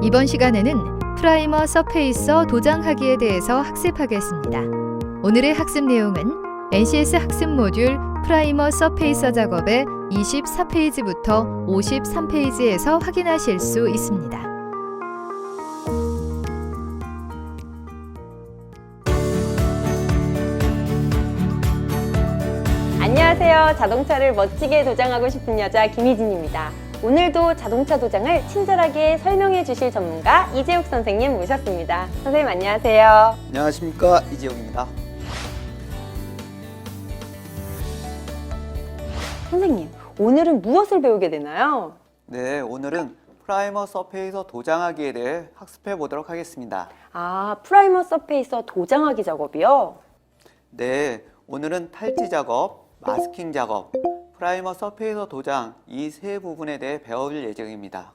이번 시간에는 프라이머 서페이서 도장하기에 대해서 학습하겠습니다. 오늘의 학습 내용은 NCS 학습 모듈 프라이머 서페이서 작업의 24페이지부터 53페이지에서 확인하실 수 있습니다. 안녕하세요. 자동차를 멋지게 도장하고 싶은 여자 김희진입니다. 오늘도 자동차 도장을 친절하게 설명해 주실 전문가 이재욱 선생님 모셨습니다. 선생님 안녕하세요. 안녕하십니까, 이재욱입니다. 선생님, 오늘은 무엇을 배우게 되나요? 네, 오늘은 프라이머 서페이서 도장하기에 대해 학습해 보도록 하겠습니다. 아, 프라이머 서페이서 도장하기 작업이요? 네, 오늘은 탈지 작업, 마스킹 작업, 프라이머 서페이서 도장 이 세 부분에 대해 배울 예정입니다.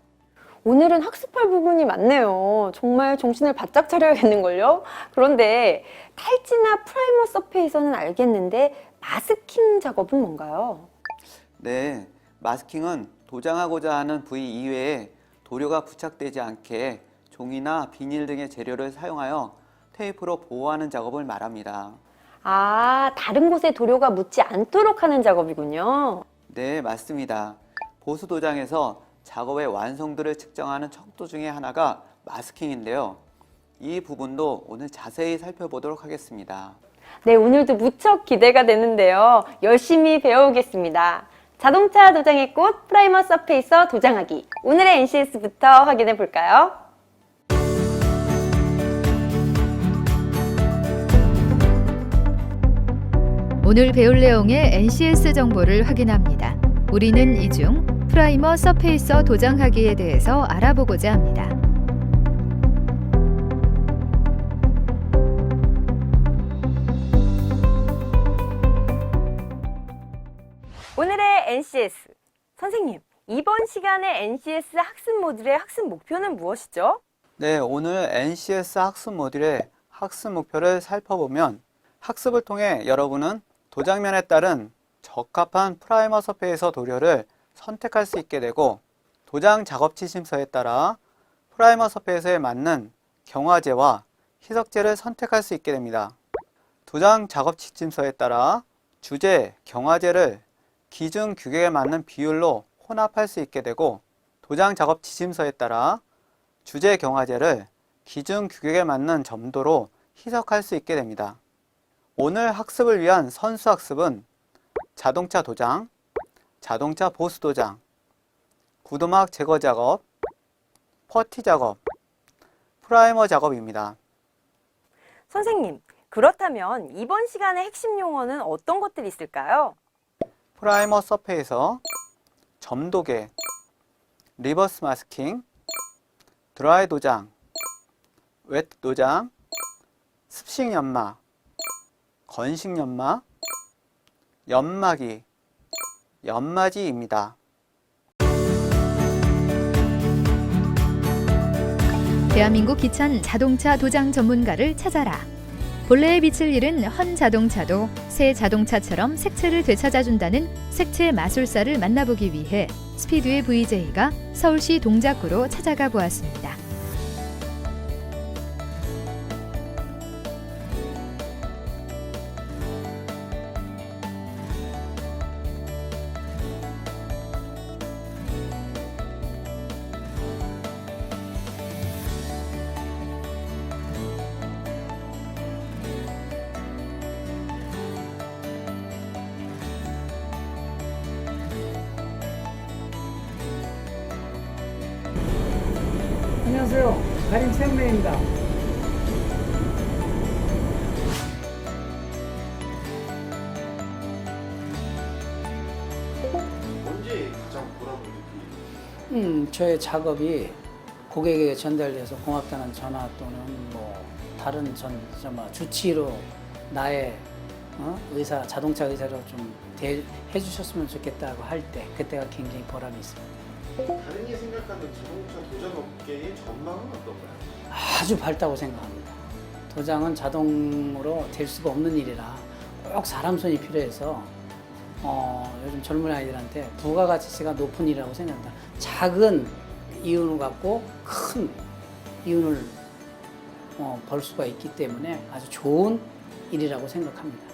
오늘은 학습할 부분이 많네요. 정말 정신을 바짝 차려야겠는걸요? 그런데 탈지나 프라이머 서페이서는 알겠는데 마스킹 작업은 뭔가요? 네, 마스킹은 도장하고자 하는 부위 이외에 도료가 부착되지 않게 종이나 비닐 등의 재료를 사용하여 테이프로 보호하는 작업을 말합니다. 아, 다른 곳에 도료가 묻지 않도록 하는 작업이군요. 네, 맞습니다. 보수 도장에서 작업의 완성도를 측정하는 척도 중에 하나가 마스킹인데요. 이 부분도 오늘 자세히 살펴보도록 하겠습니다. 네, 오늘도 무척 기대가 되는데요. 열심히 배워오겠습니다. 자동차 도장의 꽃 프라이머 서페이서 도장하기. 오늘의 NCS부터 확인해 볼까요? 오늘 배울 내용의 NCS 정보를 확인합니다. 우리는 이 중 프라이머 서페이서 도장하기에 대해서 알아보고자 합니다. 오늘의 NCS. 선생님, 이번 시간의 NCS 학습 모듈의 학습 목표는 무엇이죠? 네, 오늘 NCS 학습 모듈의 학습 목표를 살펴보면 학습을 통해 여러분은 도장면에 따른 적합한 프라이머 서페이서 도료를 선택할 수 있게 되고 도장 작업 지침서에 따라 프라이머 서페이서에 맞는 경화제와 희석제를 선택할 수 있게 됩니다. 도장 작업 지침서에 따라 주제, 경화제를 기준 규격에 맞는 비율로 혼합할 수 있게 되고 도장 작업 지침서에 따라 주제 경화제를 기준 규격에 맞는 점도로 희석할 수 있게 됩니다. 오늘 학습을 위한 선수 학습은 자동차 도장, 자동차 보수 도장, 구도막 제거 작업, 퍼티 작업, 프라이머 작업입니다. 선생님, 그렇다면 이번 시간의 핵심 용어는 어떤 것들이 있을까요? 프라이머 서페이서, 점도개, 리버스 마스킹, 드라이 도장, 웻 도장, 습식 연마, 건식 연마, 연마기, 연마지입니다. 대한민국 기찬 자동차 도장 전문가를 찾아라. 본래의 빛을 잃은 헌 자동차도 새 자동차처럼 색채를 되찾아준다는 색채 마술사를 만나보기 위해 스피드의 VJ가 서울시 동작구로 찾아가 보았습니다. 안녕하세요. 가림 생매입니다. 언제 가장 보람을 느끼는? 저의 작업이 고객에게 전달돼서 고맙다는 전화 또는 뭐 다른 주치의로 나의 의사, 자동차 의사로 좀 해주셨으면 좋겠다고 할 때 그때가 굉장히 보람이 있습니다. 다른이 생각하는 자동차 도장 업계의 전망은 어떤가요? 아주 밝다고 생각합니다. 도장은 자동으로 될 수가 없는 일이라 꼭 사람 손이 필요해서 요즘 젊은 아이들한테 부가가치가 높은 일이라고 생각합니다. 작은 이윤을 갖고 큰 이윤을 벌 수가 있기 때문에 아주 좋은 일이라고 생각합니다.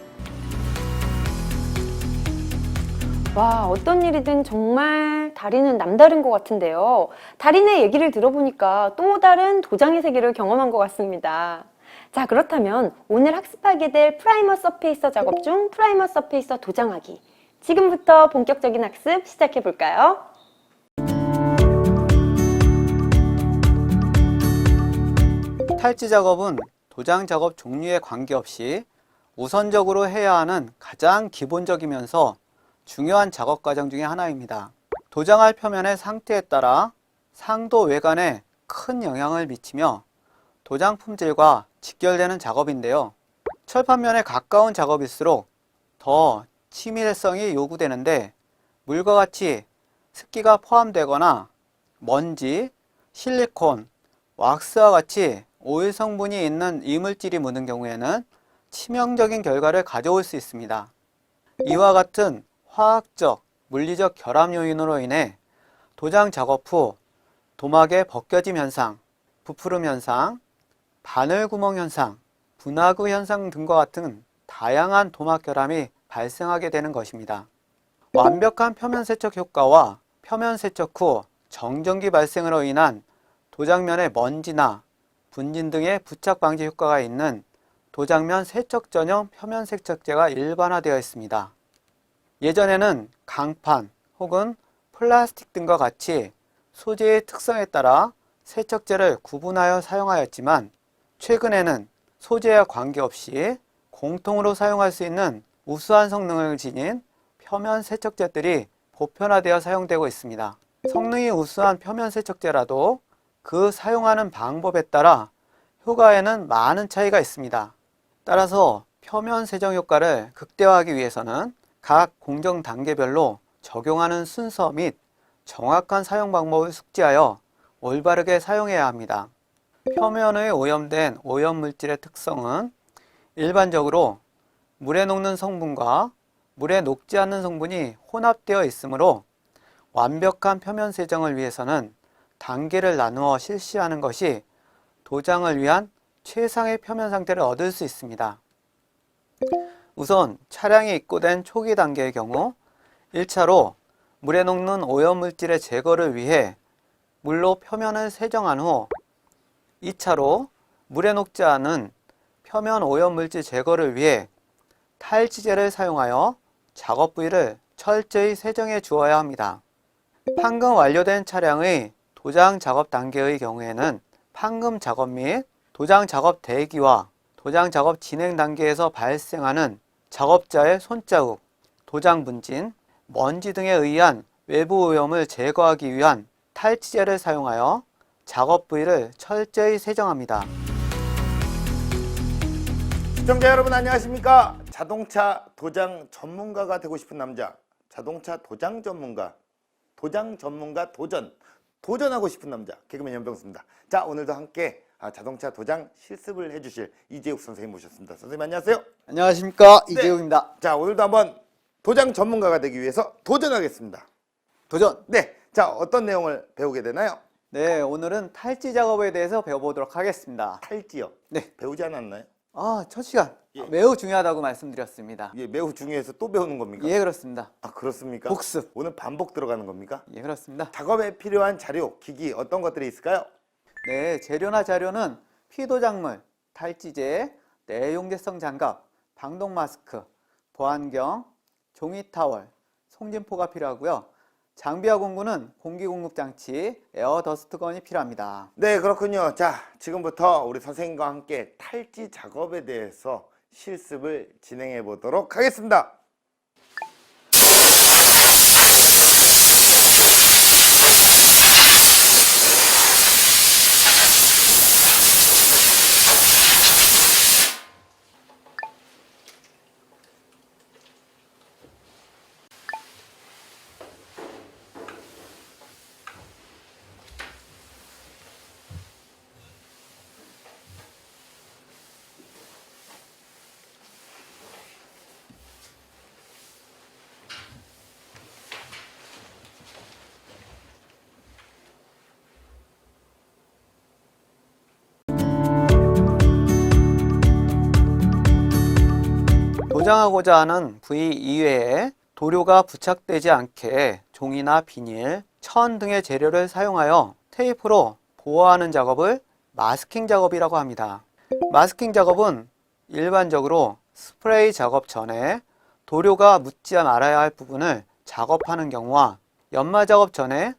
와, 어떤 일이든 정말 달인은 남다른 것 같은데요. 달인의 얘기를 들어보니까 또 다른 도장의 세계를 경험한 것 같습니다. 자, 그렇다면 오늘 학습하게 될 프라이머 서페이서 작업 중 프라이머 서페이서 도장하기. 지금부터 본격적인 학습 시작해 볼까요? 탈지 작업은 도장 작업 종류에 관계없이 우선적으로 해야 하는 가장 기본적이면서 중요한 작업 과정 중에 하나입니다. 도장할 표면의 상태에 따라 상도 외관에 큰 영향을 미치며 도장 품질과 직결되는 작업인데요. 철판면에 가까운 작업일수록 더 치밀성이 요구되는데 물과 같이 습기가 포함되거나 먼지, 실리콘, 왁스와 같이 오일 성분이 있는 이물질이 묻은 경우에는 치명적인 결과를 가져올 수 있습니다. 이와 같은 화학적, 물리적 결합 요인으로 인해 도장 작업 후 도막의 벗겨짐 현상, 부푸름 현상, 바늘 구멍 현상, 분화구 현상 등과 같은 다양한 도막 결함이 발생하게 되는 것입니다. 완벽한 표면 세척 효과와 표면 세척 후 정전기 발생으로 인한 도장면의 먼지나 분진 등의 부착 방지 효과가 있는 도장면 세척 전용 표면 세척제가 일반화되어 있습니다. 예전에는 강판 혹은 플라스틱 등과 같이 소재의 특성에 따라 세척제를 구분하여 사용하였지만 최근에는 소재와 관계없이 공통으로 사용할 수 있는 우수한 성능을 지닌 표면 세척제들이 보편화되어 사용되고 있습니다. 성능이 우수한 표면 세척제라도 그 사용하는 방법에 따라 효과에는 많은 차이가 있습니다. 따라서 표면 세정 효과를 극대화하기 위해서는 각 공정 단계별로 적용하는 순서 및 정확한 사용 방법을 숙지하여 올바르게 사용해야 합니다. 표면에 오염된 오염물질의 특성은 일반적으로 물에 녹는 성분과 물에 녹지 않는 성분이 혼합되어 있으므로 완벽한 표면 세정을 위해서는 단계를 나누어 실시하는 것이 도장을 위한 최상의 표면 상태를 얻을 수 있습니다. 우선 차량이 입고된 초기 단계의 경우 1차로 물에 녹는 오염물질의 제거를 위해 물로 표면을 세정한 후 2차로 물에 녹지 않은 표면 오염물질 제거를 위해 탈지제를 사용하여 작업 부위를 철저히 세정해 주어야 합니다. 판금 완료된 차량의 도장 작업 단계의 경우에는 판금 작업 및 도장 작업 대기와 도장 작업 진행 단계에서 발생하는 작업자의 손자국, 도장 분진, 먼지 등에 의한 외부 오염을 제거하기 위한 탈지제를 사용하여 작업 부위를 철저히 세정합니다. 시청자 여러분 안녕하십니까? 자동차 도장 전문가가 되고 싶은 남자, 자동차 도장 전문가, 도장 전문가 도전하고 싶은 남자, 개그맨 연병수입니다. 자, 오늘도 함께 자동차 도장 실습을 해주실 이재욱 선생님 모셨습니다. 선생님 안녕하세요. 안녕하십니까, 이재욱입니다. 자, 오늘도 한번 도장 전문가가 되기 위해서 도전하겠습니다. 도전! 네, 자, 어떤 내용을 배우게 되나요? 네, 오늘은 탈지 작업에 대해서 배워보도록 하겠습니다. 탈지요. 네. 배우지 않았나요? 첫 시간 예. 매우 중요하다고 말씀드렸습니다. 예, 매우 중요해서 또 배우는 겁니까? 예, 그렇습니다. 아, 그렇습니까? 복습. 오늘 반복 들어가는 겁니까? 예, 그렇습니다. 작업에 필요한 자료, 기기 어떤 것들이 있을까요? 네, 재료나 자료는 피도장물, 탈지제, 내용제성 장갑, 방독 마스크, 보안경, 종이 타월, 송진포가 필요하고요. 장비와 공구는 공기 공급 장치, 에어 더스트건이 필요합니다. 네, 그렇군요. 자, 지금부터 우리 선생님과 함께 탈지 작업에 대해서 실습을 진행해 보도록 하겠습니다. 도장하고자 하는 부위 이외에 도료가 부착되지 않게 종이나 비닐, 천 등의 재료를 사용하여 테이프로 보호하는 작업을 마스킹 작업이라고 합니다. 마스킹 작업은 일반적으로 스프레이 작업 전에 도료가 묻지 말아야 할 부분을 작업하는 경우와 연마 작업 전에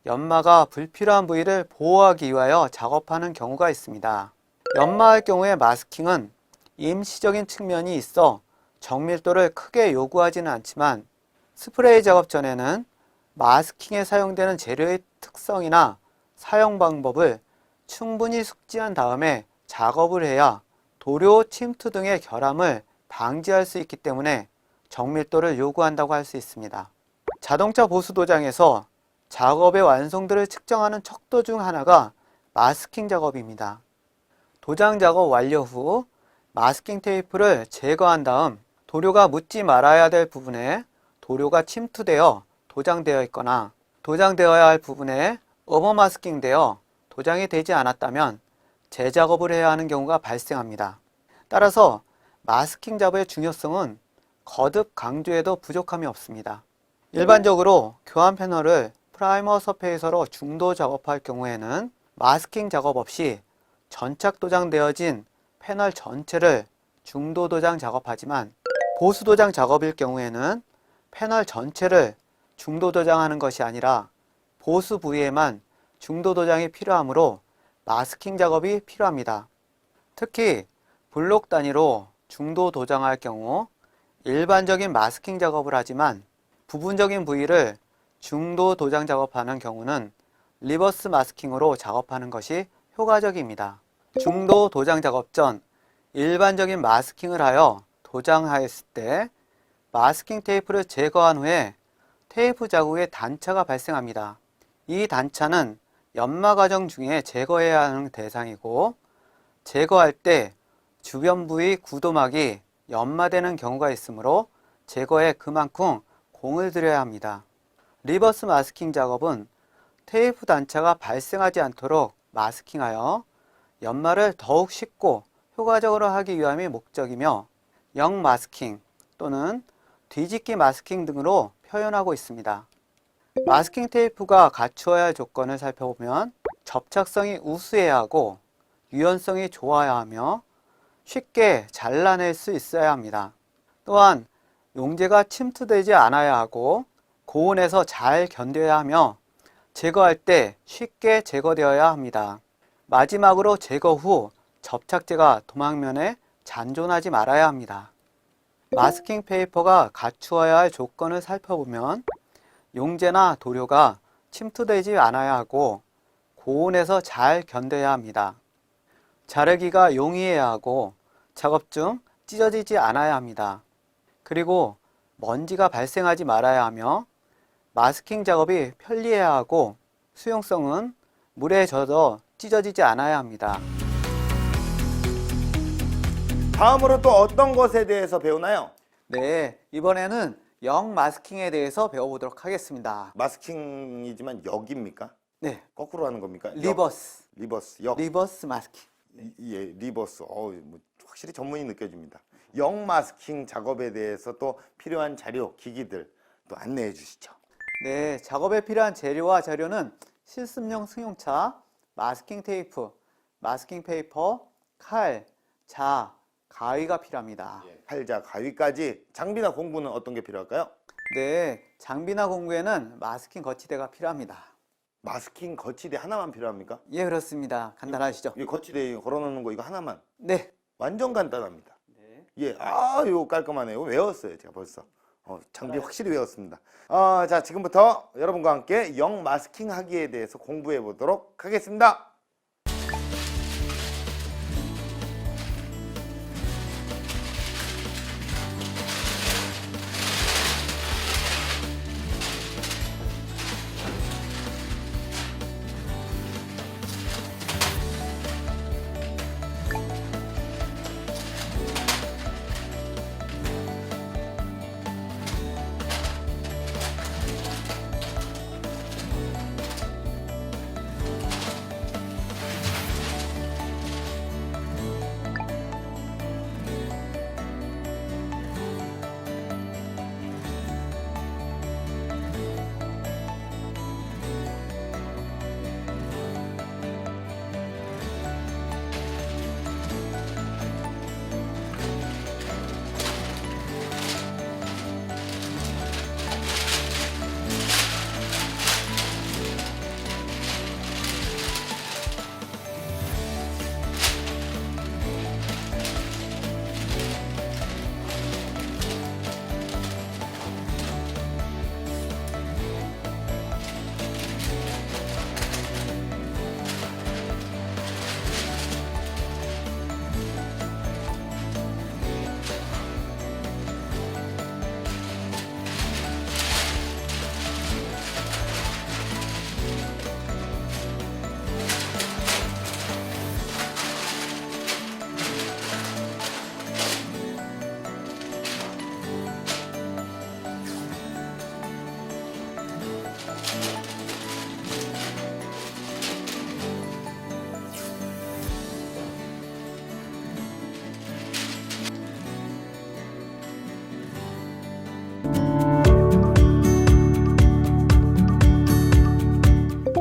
연마가 불필요한 부위를 보호하기 위하여 작업하는 경우가 있습니다. 연마할 경우에 마스킹은 임시적인 측면이 있어 정밀도를 크게 요구하지는 않지만 스프레이 작업 전에는 마스킹에 사용되는 재료의 특성이나 사용 방법을 충분히 숙지한 다음에 작업을 해야 도료, 침투 등의 결함을 방지할 수 있기 때문에 정밀도를 요구한다고 할 수 있습니다. 자동차 보수 도장에서 작업의 완성도를 측정하는 척도 중 하나가 마스킹 작업입니다. 도장 작업 완료 후 마스킹 테이프를 제거한 다음 도료가 묻지 말아야 될 부분에 도료가 침투되어 도장되어 있거나 도장되어야 할 부분에 오버 마스킹되어 도장이 되지 않았다면 재작업을 해야 하는 경우가 발생합니다. 따라서 마스킹 작업의 중요성은 거듭 강조해도 부족함이 없습니다. 일반적으로 교환 패널을 프라이머 서페이서로 중도 작업할 경우에는 마스킹 작업 없이 전착 도장되어진 패널 전체를 중도 도장 작업하지만 보수 도장 작업일 경우에는 패널 전체를 중도 도장하는 것이 아니라 보수 부위에만 중도 도장이 필요하므로 마스킹 작업이 필요합니다. 특히 블록 단위로 중도 도장할 경우 일반적인 마스킹 작업을 하지만 부분적인 부위를 중도 도장 작업하는 경우는 리버스 마스킹으로 작업하는 것이 효과적입니다. 중도 도장 작업 전 일반적인 마스킹을 하여 도장하였을 때 마스킹 테이프를 제거한 후에 테이프 자국에 단차가 발생합니다. 이 단차는 연마 과정 중에 제거해야 하는 대상이고 제거할 때 주변 부위 구도막이 연마되는 경우가 있으므로 제거에 그만큼 공을 들여야 합니다. 리버스 마스킹 작업은 테이프 단차가 발생하지 않도록 마스킹하여 연마를 더욱 쉽고 효과적으로 하기 위함이 목적이며 영 마스킹 또는 뒤집기 마스킹 등으로 표현하고 있습니다. 마스킹 테이프가 갖추어야 할 조건을 살펴보면 접착성이 우수해야 하고 유연성이 좋아야 하며 쉽게 잘라낼 수 있어야 합니다. 또한 용재가 침투되지 않아야 하고 고온에서 잘 견뎌야 하며 제거할 때 쉽게 제거되어야 합니다. 마지막으로 제거 후 접착제가 도막면에 잔존하지 말아야 합니다. 마스킹 페이퍼가 갖추어야 할 조건을 살펴보면 용재나 도료가 침투되지 않아야 하고 고온에서 잘 견뎌야 합니다. 자르기가 용이해야 하고 작업 중 찢어지지 않아야 합니다. 그리고 먼지가 발생하지 말아야 하며 마스킹 작업이 편리해야 하고 수용성은 물에 젖어 찢어지지 않아야 합니다. 다음으로 또 어떤 것에 대해서 배우나요? 네, 이번에는 영 마스킹에 대해서 배워보도록 하겠습니다. 마스킹이지만 역입니까? 네, 거꾸로 하는 겁니까? 리버스, 리버스, 역. 리버스 마스킹. 예, 리버스. 뭐 확실히 전문이 느껴집니다. 역 마스킹 작업에 대해서 또 필요한 자료, 기기들 또 안내해 주시죠. 네, 작업에 필요한 재료와 자료는 실습용 승용차, 마스킹 테이프, 마스킹 페이퍼, 칼, 자, 가위가 필요합니다. 팔자, 가위까지. 장비나 공구는 어떤 게 필요할까요? 네, 장비나 공구에는 마스킹 거치대가 필요합니다. 마스킹 거치대 하나만 필요합니까? 예, 그렇습니다. 간단하시죠? 이 거치대 걸어놓는 거 이거 하나만. 네. 완전 간단합니다. 네. 예, 이거 깔끔하네요. 외웠어요, 제가 벌써. 장비 확실히 외웠습니다. 자, 지금부터 여러분과 함께 영 마스킹 하기에 대해서 공부해 보도록 하겠습니다.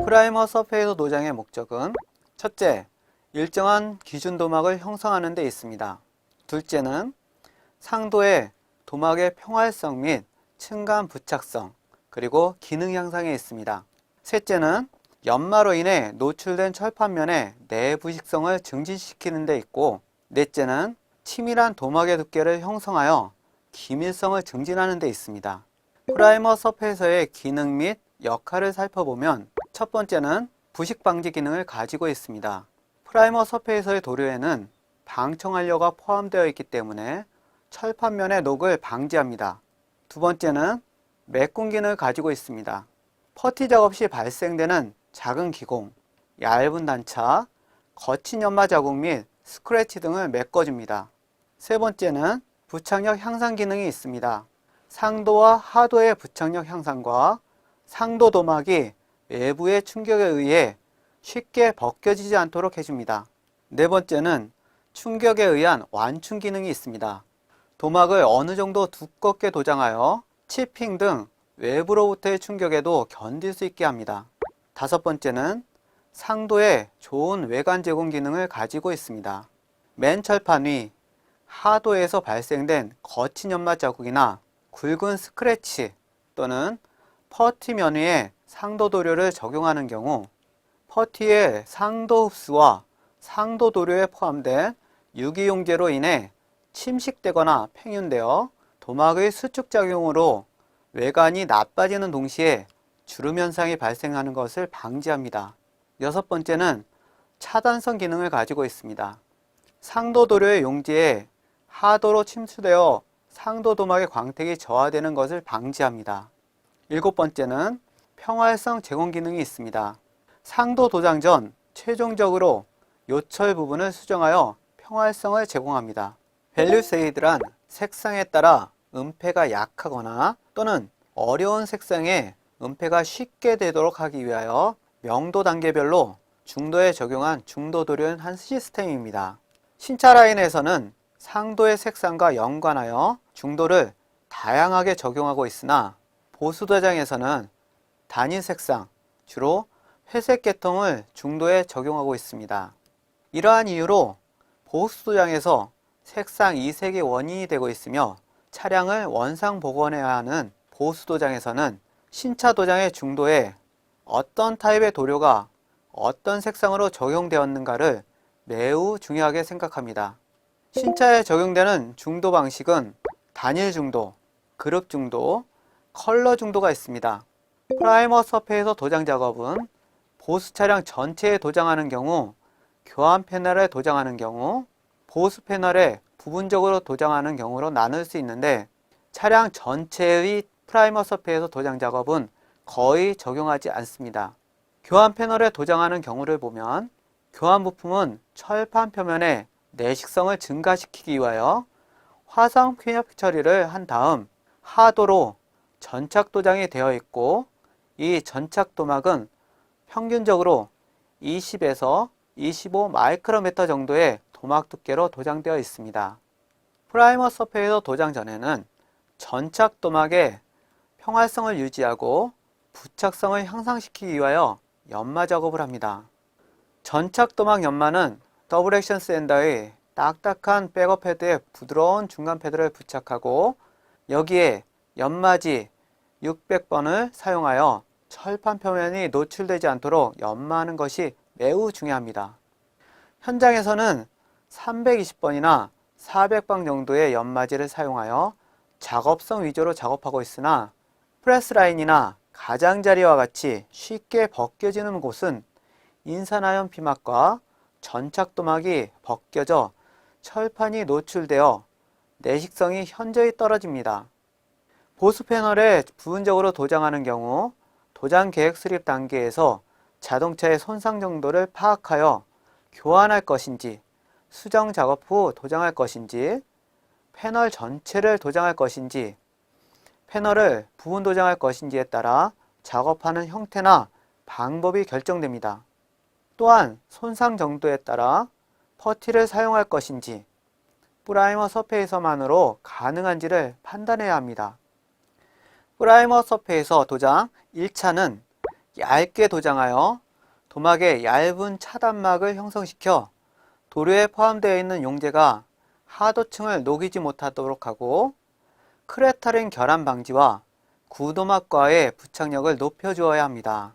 프라이머 서페이서 도장의 목적은 첫째, 일정한 기준 도막을 형성하는 데 있습니다. 둘째는 상도의 도막의 평활성 및 층간 부착성, 그리고 기능 향상에 있습니다. 셋째는 연마로 인해 노출된 철판면의 내부식성을 증진시키는 데 있고, 넷째는 치밀한 도막의 두께를 형성하여 기밀성을 증진하는 데 있습니다. 프라이머 서페이서의 기능 및 역할을 살펴보면 첫 번째는 부식 방지 기능을 가지고 있습니다. 프라이머 서페이서의 도료에는 방청한료가 포함되어 있기 때문에 철판면의 녹을 방지합니다. 두 번째는 메꾼 기능을 가지고 있습니다. 퍼티 작업 시 발생되는 작은 기공, 얇은 단차, 거친 연마 자국 및 스크래치 등을 메꿔줍니다. 세 번째는 부착력 향상 기능이 있습니다. 상도와 하도의 부착력 향상과 상도 도막이 외부의 충격에 의해 쉽게 벗겨지지 않도록 해줍니다. 네 번째는 충격에 의한 완충 기능이 있습니다. 도막을 어느 정도 두껍게 도장하여 치핑 등 외부로부터의 충격에도 견딜 수 있게 합니다. 다섯 번째는 상도에 좋은 외관 제공 기능을 가지고 있습니다. 맨 철판 위 하도에서 발생된 거친 연마 자국이나 굵은 스크래치 또는 퍼티 면 위에 상도 도료를 적용하는 경우 퍼티의 상도 흡수와 상도 도료에 포함된 유기용제로 인해 침식되거나 팽윤되어 도막의 수축작용으로 외관이 나빠지는 동시에 주름 현상이 발생하는 것을 방지합니다. 여섯 번째는 차단성 기능을 가지고 있습니다. 상도 도료의 용지에 하도로 침수되어 상도 도막의 광택이 저하되는 것을 방지합니다. 일곱 번째는 평활성 제공 기능이 있습니다. 상도 도장 전 최종적으로 요철 부분을 수정하여 평활성을 제공합니다. 밸류세이드란 색상에 따라 은폐가 약하거나 또는 어려운 색상에 은폐가 쉽게 되도록 하기 위하여 명도 단계별로 중도에 적용한 중도 도료는 한 시스템입니다. 신차 라인에서는 상도의 색상과 연관하여 중도를 다양하게 적용하고 있으나 보수 도장에서는 단일 색상, 주로 회색 계통을 중도에 적용하고 있습니다. 이러한 이유로 보수 도장에서 색상 이색이 원인이 되고 있으며 차량을 원상 복원해야 하는 보수 도장에서는 신차 도장의 중도에 어떤 타입의 도료가 어떤 색상으로 적용되었는가를 매우 중요하게 생각합니다. 신차에 적용되는 중도 방식은 단일 중도, 그룹 중도, 컬러 중도가 있습니다. 프라이머 서페이서 도장 작업은 보수 차량 전체에 도장하는 경우, 교환 패널에 도장하는 경우, 보수 패널에 부분적으로 도장하는 경우로 나눌 수 있는데 차량 전체의 프라이머 서페이서 도장 작업은 거의 적용하지 않습니다. 교환 패널에 도장하는 경우를 보면 교환 부품은 철판 표면의 내식성을 증가시키기 위하여 화상 퀴업 처리를 한 다음 하도로 전착 도장이 되어 있고 이 전착 도막은 평균적으로 20에서 25 마이크로미터 정도의 도막 두께로 도장되어 있습니다. 프라이머 서페이서 도장 전에는 전착 도막의 평활성을 유지하고 부착성을 향상시키기 위하여 연마 작업을 합니다. 전착 도막 연마는 더블 액션 샌더의 딱딱한 백업 패드에 부드러운 중간 패드를 부착하고 여기에 연마지 600번을 사용하여 철판 표면이 노출되지 않도록 연마하는 것이 매우 중요합니다. 현장에서는 320번이나 400방 정도의 연마지를 사용하여 작업성 위주로 작업하고 있으나 프레스 라인이나 가장자리와 같이 쉽게 벗겨지는 곳은 인산화염 피막과 전착 도막이 벗겨져 철판이 노출되어 내식성이 현저히 떨어집니다. 보수 패널에 부분적으로 도장하는 경우 도장 계획 수립 단계에서 자동차의 손상 정도를 파악하여 교환할 것인지 수정 작업 후 도장할 것인지 패널 전체를 도장할 것인지 패널을 부분 도장할 것인지에 따라 작업하는 형태나 방법이 결정됩니다. 또한 손상 정도에 따라 퍼티를 사용할 것인지 프라이머 서페이서만으로 가능한지를 판단해야 합니다. 프라이머 서페이서 도장 1차는 얇게 도장하여 도막에 얇은 차단막을 형성시켜 도료에 포함되어 있는 용제가 하도층을 녹이지 못하도록 하고 크레탈인 결함 방지와 구도막과의 부착력을 높여주어야 합니다.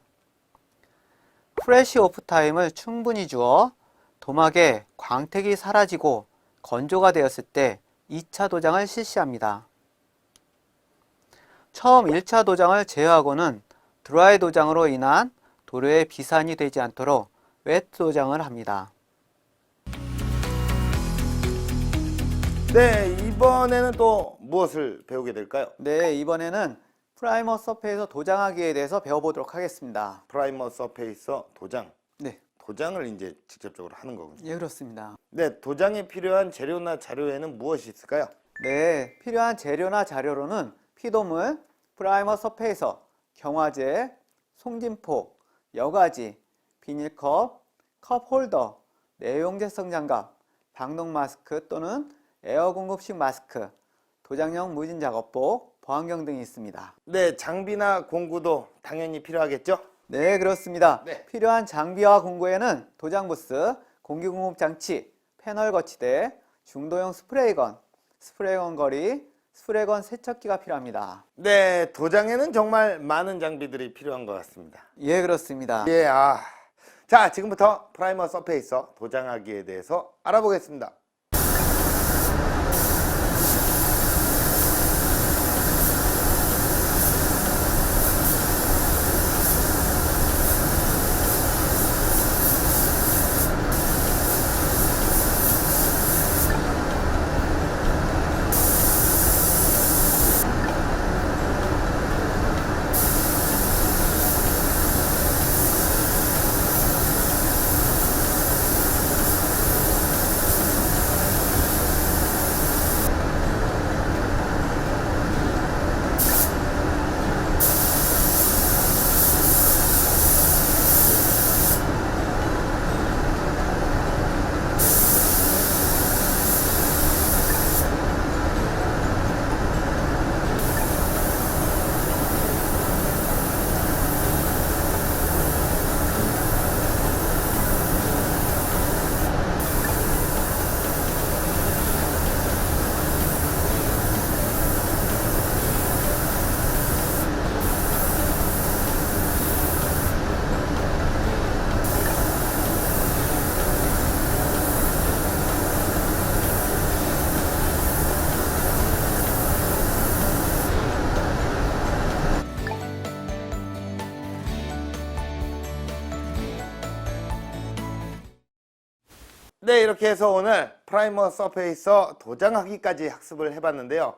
프레시 오프 타임을 충분히 주어 도막에 광택이 사라지고 건조가 되었을 때 2차 도장을 실시합니다. 처음 1차 도장을 제어하고는 드라이 도장으로 인한 도료에 비산이 되지 않도록 웨트 도장을 합니다. 네, 이번에는 또 무엇을 배우게 될까요? 네, 이번에는 프라이머 서페이서 도장하기에 대해서 배워보도록 하겠습니다. 프라이머 서페이서 도장. 네, 도장을 이제 직접적으로 하는 거군요. 예, 그렇습니다. 네, 도장에 필요한 재료나 자료에는 무엇이 있을까요? 네, 필요한 재료나 자료로는 피도물, 프라이머 서페이서, 경화제, 송진포, 여과지, 비닐컵, 컵홀더, 내용제성 장갑, 방독 마스크 또는 에어 공급식 마스크, 도장용 무진 작업복, 보안경 등이 있습니다. 네, 장비나 공구도 당연히 필요하겠죠? 네, 그렇습니다. 네. 필요한 장비와 공구에는 도장 부스, 공기 공급 장치, 패널 거치대, 중도용 스프레이건, 스프레이건 거리, 스프레이건 세척기가 필요합니다. 네, 도장에는 정말 많은 장비들이 필요한 것 같습니다. 예, 그렇습니다. 예, 자, 지금부터 프라이머 서페이서 도장하기에 대해서 알아보겠습니다. 네, 이렇게 해서 오늘 프라이머 서페이서 도장하기까지 학습을 해봤는데요.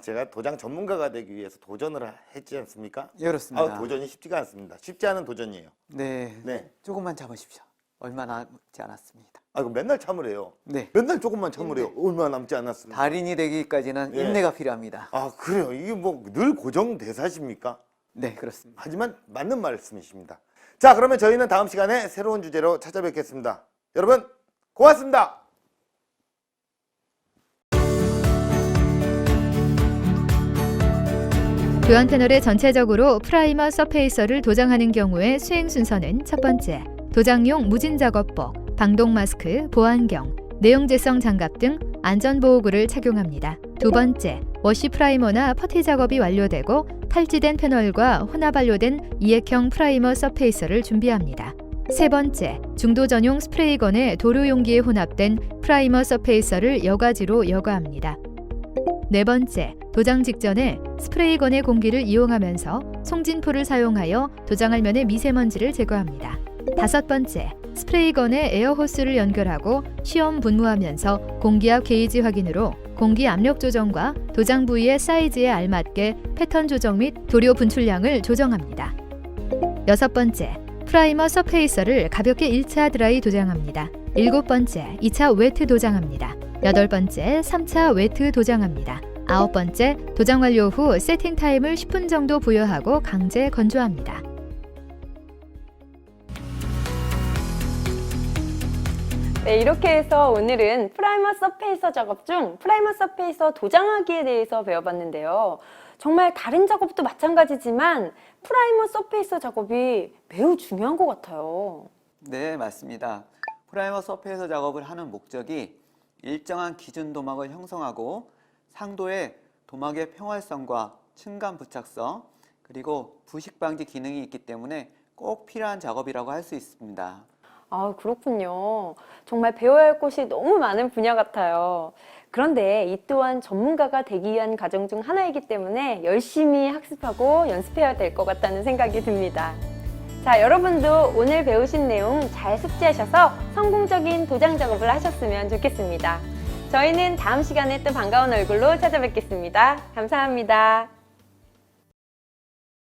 제가 도장 전문가가 되기 위해서 도전을 했지 않습니까? 예, 그렇습니다. 도전이 쉽지가 않습니다. 쉽지 않은 도전이에요. 네, 네. 조금만 참으십시오. 얼마 남지 않았습니다. 이거 맨날 참으래요. 네, 맨날 조금만 참으래요. 얼마 남지 않았습니다. 달인이 되기까지는 예. 인내가 필요합니다. 그래요. 이게 뭐 늘 고정 대사십니까? 네, 그렇습니다. 하지만 맞는 말씀이십니다. 자, 그러면 저희는 다음 시간에 새로운 주제로 찾아뵙겠습니다. 여러분, 고맙습니다. 교환 패널에 전체적으로 프라이머 서페이서를 도장하는 경우의 수행 순서는 첫 번째, 도장용 무진 작업복, 방독 마스크, 보안경, 내용제성 장갑 등 안전보호구를 착용합니다. 두 번째, 워시 프라이머나 퍼티 작업이 완료되고 탈지된 패널과 혼합 완료된 이액형 프라이머 서페이서를 준비합니다. 세 번째, 중도 전용 스프레이건에 도료 용기에 혼합된 프라이머 서페이서를 여과지로 여과합니다. 네 번째, 도장 직전에 스프레이건의 공기를 이용하면서 송진포를 사용하여 도장알면의 미세먼지를 제거합니다. 다섯 번째, 스프레이건에 에어호스를 연결하고 시험 분무하면서 공기압 게이지 확인으로 공기 압력 조정과 도장 부위의 사이즈에 알맞게 패턴 조정 및 도료 분출량을 조정합니다. 여섯 번째, 프라이머 서페이서를 가볍게 1차 드라이 도장합니다. 일곱 번째, 2차 웨트 도장합니다. 여덟 번째, 3차 웨트 도장합니다. 아홉 번째, 도장 완료 후 세팅 타임을 10분 정도 부여하고 강제 건조합니다. 네, 이렇게 해서 오늘은 프라이머 서페이서 작업 중 프라이머 서페이서 도장하기에 대해서 배워봤는데요. 정말 다른 작업도 마찬가지지만 프라이머 서페이서 작업이 매우 중요한 것 같아요. 네, 맞습니다. 프라이머 서페이서 작업을 하는 목적이 일정한 기준 도막을 형성하고 상도의 도막의 평활성과 층간 부착성, 그리고 부식 방지 기능이 있기 때문에 꼭 필요한 작업이라고 할 수 있습니다. 아, 그렇군요. 정말 배워야 할 것이 너무 많은 분야 같아요. 그런데 이 또한 전문가가 되기 위한 과정 중 하나이기 때문에 열심히 학습하고 연습해야 될 것 같다는 생각이 듭니다. 자, 여러분도 오늘 배우신 내용 잘 숙지하셔서 성공적인 도장 작업을 하셨으면 좋겠습니다. 저희는 다음 시간에 또 반가운 얼굴로 찾아뵙겠습니다. 감사합니다.